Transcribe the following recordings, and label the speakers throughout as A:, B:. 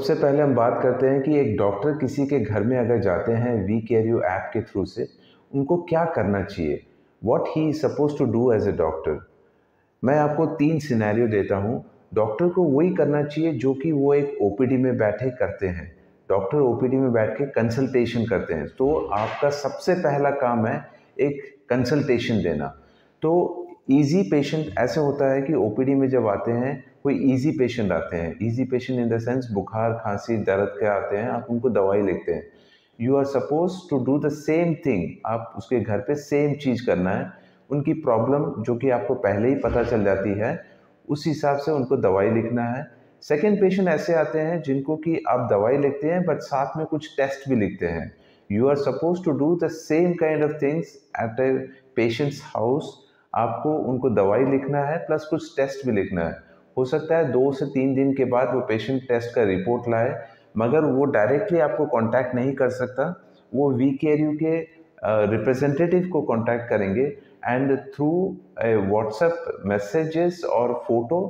A: सबसे पहले हम बात करते हैं कि एक डॉक्टर किसी के घर में अगर जाते हैं वी केयर यू ऐप के थ्रू से, उनको क्या करना चाहिए, what he is suppose to do as a doctor. मैं आपको 3 सिनेरियो देता हूँ। डॉक्टर को वही करना चाहिए जो कि वो एक ओपीडी में बैठे करते हैं। डॉक्टर ओपीडी में बैठ के कंसल्टेशन करते हैं, तो आपका सबसे पहला काम है एक कंसल्टेशन देना। तो इजी पेशेंट ऐसे होता है कि ओपीडी में जब आते हैं, कोई इजी पेशेंट आते हैं, easy patient in the sense बुखार खांसी दर्द के आते हैं, आप उनको दवाई लिखते हैं। You are suppose to do the same thing, आप उसके घर पे सेम चीज़ करना है। उनकी प्रॉब्लम जो कि आपको पहले ही पता चल जाती है, उस हिसाब से उनको दवाई लिखना है। सेकेंड पेशेंट ऐसे आते हैं जिनको कि आप दवाई लिखते हैं बट साथ में कुछ टेस्ट भी लिखते हैं। You are suppose to do the same kind of things at a patients house. आपको उनको दवाई लिखना है प्लस कुछ टेस्ट भी लिखना है। हो सकता है 2 से 3 दिन के बाद वो पेशेंट टेस्ट का रिपोर्ट लाए, मगर वो डायरेक्टली आपको कांटेक्ट नहीं कर सकता। वो वी केयर यू के रिप्रेजेंटेटिव को कांटेक्ट करेंगे एंड थ्रू व्हाट्सएप मैसेजेस और फोटो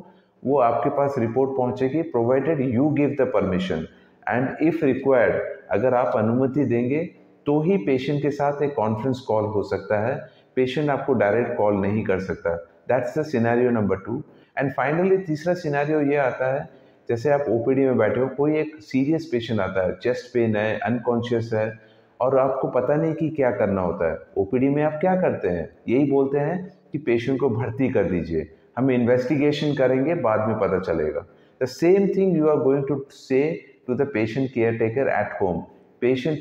A: वो आपके पास रिपोर्ट पहुंचेगी, provided you give the permission and if required, अगर आप अनुमति देंगे तो ही पेशेंट के साथ एक कॉन्फ्रेंस कॉल हो सकता है। पेशेंट आपको डायरेक्ट कॉल नहीं कर सकता। That's the scenario number 2। And finally तीसरा सिनेरियो ये आता है, जैसे आप ओपीडी में बैठे हो, कोई एक सीरियस पेशेंट आता है, चेस्ट पेन है, अनकॉन्शियस है और आपको पता नहीं कि क्या करना होता है। ओपीडी में आप क्या करते हैं, यही बोलते हैं कि पेशेंट को भर्ती कर दीजिए, हम इन्वेस्टिगेशन करेंगे, बाद में पता चलेगा। The same thing you are going to say to the patient caretaker at home. Patient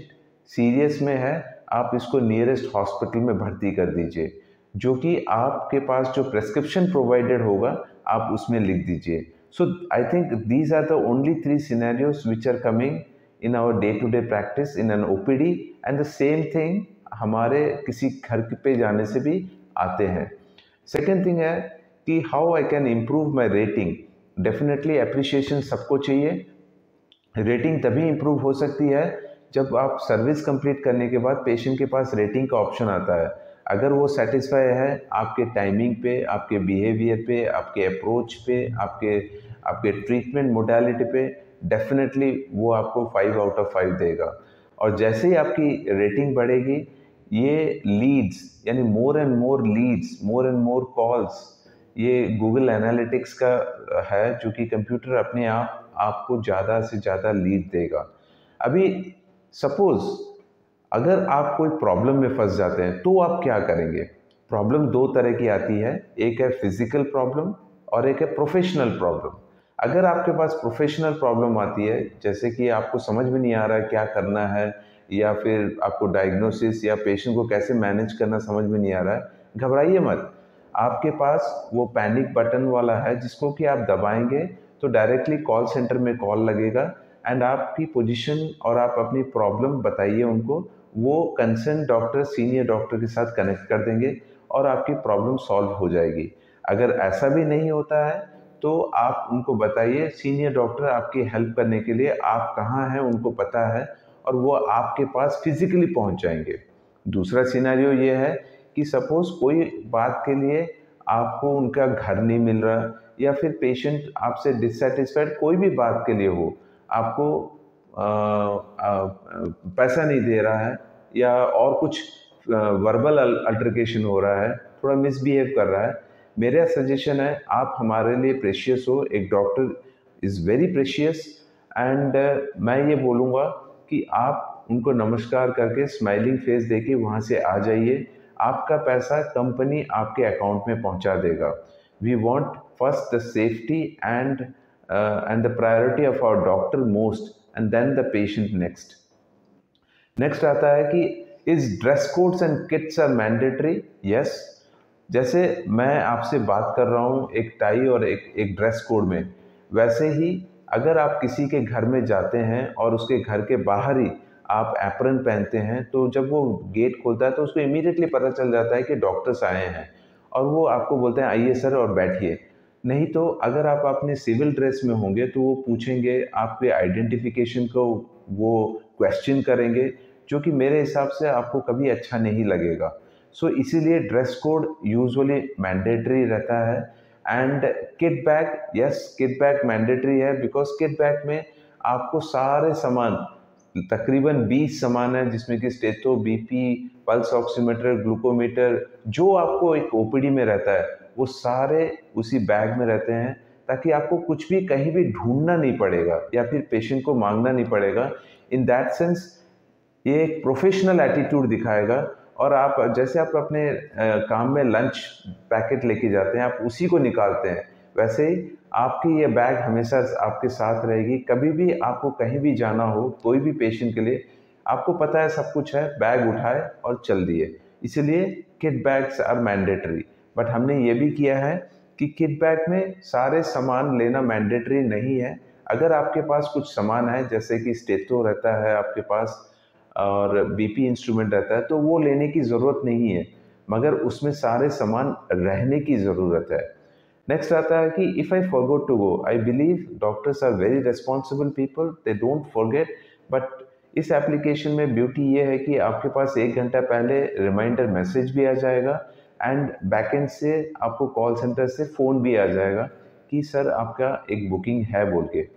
A: serious में है, आप इसको नियरेस्ट हॉस्पिटल में भर्ती कर दीजिए, जो कि आपके पास जो प्रेस्क्रिप्शन प्रोवाइडेड होगा आप उसमें लिख दीजिए। So I think these are the only 3 scenarios which are coming in our day-to-day practice in an OPD, and the same thing हमारे किसी घर पे जाने से भी आते हैं। सेकेंड थिंग है कि how I can improve my rating. Definitely appreciation सबको चाहिए। रेटिंग तभी इम्प्रूव हो सकती है जब आप सर्विस कंप्लीट करने के बाद पेशेंट के पास रेटिंग का ऑप्शन आता है। अगर वो सेटिस्फाई है आपके टाइमिंग पे, आपके बिहेवियर पे, आपके अप्रोच पे, आपके ट्रीटमेंट मोडालिटी पे, डेफिनेटली वो आपको 5 आउट ऑफ 5 देगा। और जैसे ही आपकी रेटिंग बढ़ेगी, ये लीड्स यानी more and more Leeds, more and more calls, ये गूगल एनालिटिक्स का है, जो कि कंप्यूटर अपने आप आपको ज़्यादा से ज़्यादा लीड देगा। अभी सपोज अगर आप कोई प्रॉब्लम में फंस जाते हैं तो आप क्या करेंगे। प्रॉब्लम 2 तरह की आती है, एक है फिजिकल प्रॉब्लम और एक है प्रोफेशनल प्रॉब्लम। अगर आपके पास प्रोफेशनल प्रॉब्लम आती है, जैसे कि आपको समझ में नहीं आ रहा है क्या करना है, या फिर आपको डायग्नोसिस या पेशेंट को कैसे मैनेज करना समझ में नहीं आ रहा है, घबराइए मत। आपके पास वो पैनिक बटन वाला है जिसको कि आप दबाएंगे तो डायरेक्टली कॉल सेंटर में कॉल लगेगा एंड आपकी पोजीशन और आप अपनी प्रॉब्लम बताइए उनको। वो कंसर्न डॉक्टर, सीनियर डॉक्टर के साथ कनेक्ट कर देंगे और आपकी प्रॉब्लम सॉल्व हो जाएगी। अगर ऐसा भी नहीं होता है तो आप उनको बताइए, सीनियर डॉक्टर आपकी हेल्प करने के लिए, आप कहाँ हैं उनको पता है और वो आपके पास फिजिकली पहुंच जाएंगे। दूसरा सिनेरियो ये है कि सपोज कोई बात के लिए आपको उनका घर नहीं मिल रहा, या फिर पेशेंट आपसे डिससेटिस्फाइड कोई भी बात के लिए हो, आपको पैसा नहीं दे रहा है या और कुछ वर्बल अल्टरकेशन हो रहा है, थोड़ा मिसबिहेव कर रहा है, मेरा सजेशन है आप हमारे लिए प्रेशियस हो। एक doctor is very precious and मैं ये बोलूँगा कि आप उनको नमस्कार करके स्माइलिंग फेस देके वहाँ से आ जाइए। आपका पैसा कंपनी आपके अकाउंट में पहुँचा देगा। We want first the safety and the priority of our doctor most and then the patient next. Next आता है कि is dress codes and kits are mandatory. Yes, जैसे मैं आपसे बात कर रहा हूँ एक टाई और एक ड्रेस कोड में, वैसे ही अगर आप किसी के घर में जाते हैं और उसके घर के बाहर ही आप एप्रन पहनते हैं, तो जब वो गेट खोलता है तो उसको इमीडिएटली पता चल जाता है कि डॉक्टर्स आए हैं और वो आपको बोलते हैं आइए सर और बैठिए। नहीं तो अगर आप अपने सिविल ड्रेस में होंगे तो वो पूछेंगे आपके आइडेंटिफिकेशन को, वो क्वेश्चन करेंगे, जो कि मेरे हिसाब से आपको कभी अच्छा नहीं लगेगा। सो इसीलिए ड्रेस कोड यूजुअली मैंडेटरी रहता है। And kit bag, yes kit bag mandatory है, बिकॉज किट बैग में आपको सारे सामान, तकरीबन 20 सामान है, जिसमें कि stetho, BP, pulse oximeter, glucometer, जो आपको एक ओपीडी में रहता है वो सारे उसी बैग में रहते हैं, ताकि आपको कुछ भी कहीं भी ढूंढना नहीं पड़ेगा या फिर पेशेंट को मांगना नहीं पड़ेगा। इन दैट सेंस ये एक प्रोफेशनल एटीट्यूड दिखाएगा। और आप जैसे आप अपने काम में लंच पैकेट लेके जाते हैं, आप उसी को निकालते हैं, वैसे ही आपकी ये बैग हमेशा आपके साथ रहेगी। कभी भी आपको कहीं भी जाना हो, कोई भी पेशेंट के लिए, आपको पता है सब कुछ है, बैग उठाए और चल दिए। इसलिए kit bags are mandatory. But हमने ये भी किया है कि किट बैग में सारे सामान लेना मैंडेटरी नहीं है। अगर आपके पास कुछ सामान है, जैसे कि स्टेथो रहता है आपके पास और बीपी इंस्ट्रूमेंट रहता है, तो वो लेने की ज़रूरत नहीं है, मगर उसमें सारे सामान रहने की ज़रूरत है। नेक्स्ट आता है कि if I forgot to go, I believe doctors are very responsible people, they don't forget. But इस एप्लीकेशन में ब्यूटी ये है कि आपके पास 1 घंटा पहले रिमाइंडर मैसेज भी आ जाएगा एंड बैकएंड से आपको कॉल सेंटर से फ़ोन भी आ जाएगा कि सर आपका एक बुकिंग है बोल के।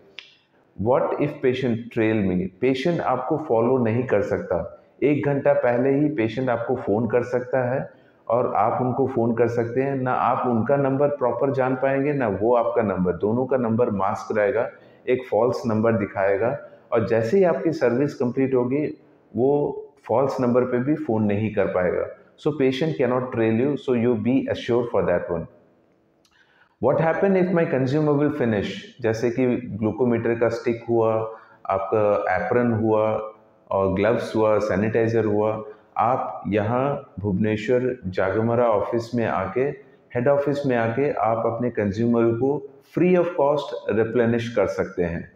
A: What if patient trail me, patient आपको फॉलो नहीं कर सकता। 1 घंटा पहले ही पेशेंट आपको फ़ोन कर सकता है और आप उनको फ़ोन कर सकते हैं। ना आप उनका नंबर प्रॉपर जान पाएंगे, ना वो आपका नंबर, दोनों का नंबर मास्क रहेगा, एक फॉल्स नंबर दिखाएगा। और जैसे ही आपकी सर्विस कंप्लीट होगी, वो फॉल्स नंबर पे भी फ़ोन नहीं कर पाएगा। So patient can not trail you, so you be assure for that one. What happen if my consumable finish, जैसे कि ग्लूकोमीटर का स्टिक हुआ, आपका एप्रन हुआ और ग्लव्स हुआ, सैनिटाइज़र हुआ, आप यहाँ भुवनेश्वर जागमरा ऑफिस में आके, हेड ऑफिस में आके आप अपने कंज्यूमर को फ्री ऑफ कॉस्ट रिप्लेनिश कर सकते हैं।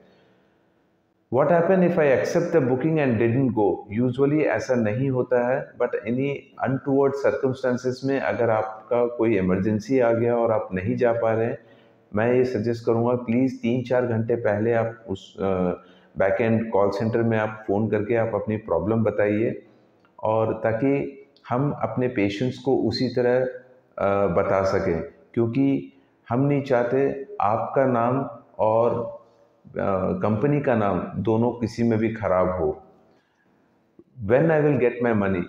A: What happen if I accept the booking and didn't go? Usually ऐसा नहीं होता है, बट एनी अनटूवर्ड सर्कमस्टांसिस में अगर आपका कोई इमरजेंसी आ गया और आप नहीं जा पा रहे हैं, मैं ये सजेस्ट करूँगा प्लीज़ 3-4 घंटे पहले आप उस बैक एंड कॉल सेंटर में आप फ़ोन करके आप अपनी प्रॉब्लम बताइए, और ताकि हम अपने पेशेंट्स को उसी तरह बता सकें, क्योंकि हम नहीं चाहते आपका नाम और कंपनी का नाम दोनों किसी में भी खराब हो। When I will get my money,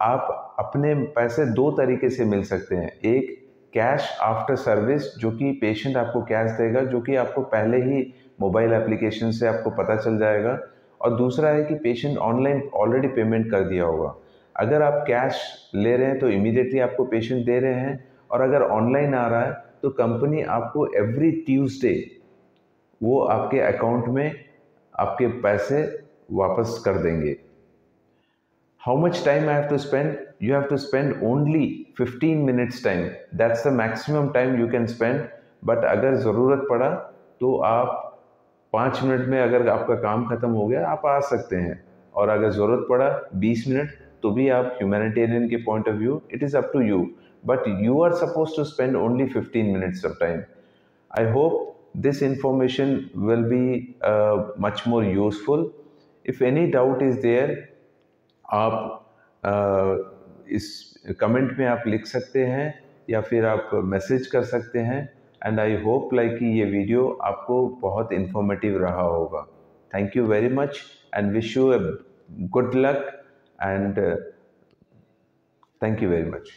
A: आप अपने पैसे 2 तरीके से मिल सकते हैं। एक कैश आफ्टर सर्विस, जो कि पेशेंट आपको कैश देगा, जो कि आपको पहले ही मोबाइल एप्लीकेशन से आपको पता चल जाएगा। और दूसरा है कि पेशेंट ऑनलाइन ऑलरेडी पेमेंट कर दिया होगा। अगर आप कैश ले रहे हैं तो इमीडिएटली आपको पेशेंट दे रहे हैं, और अगर ऑनलाइन आ रहा है तो कंपनी आपको एवरी ट्यूसडे वो आपके अकाउंट में आपके पैसे वापस कर देंगे। How much time I have to spend? You have to spend only 15 minutes time, that's the maximum time you can spend. But अगर ज़रूरत पड़ा तो आप 5 मिनट में, अगर आपका काम ख़त्म हो गया, आप आ सकते हैं। और अगर ज़रूरत पड़ा 20 मिनट, तो भी आप ह्यूमैनिटेरियन के point of view, it is up to you, but you are suppose to spend only 15 minutes of time. I hope this information will be much more useful. If any doubt is there, आप इस comment में आप लिख सकते हैं या फिर आप मैसेज कर सकते हैं। एंड आई होप लाइक कि ये वीडियो आपको बहुत इन्फॉर्मेटिव रहा होगा। Thank you very much and wish you a good luck and thank you very much.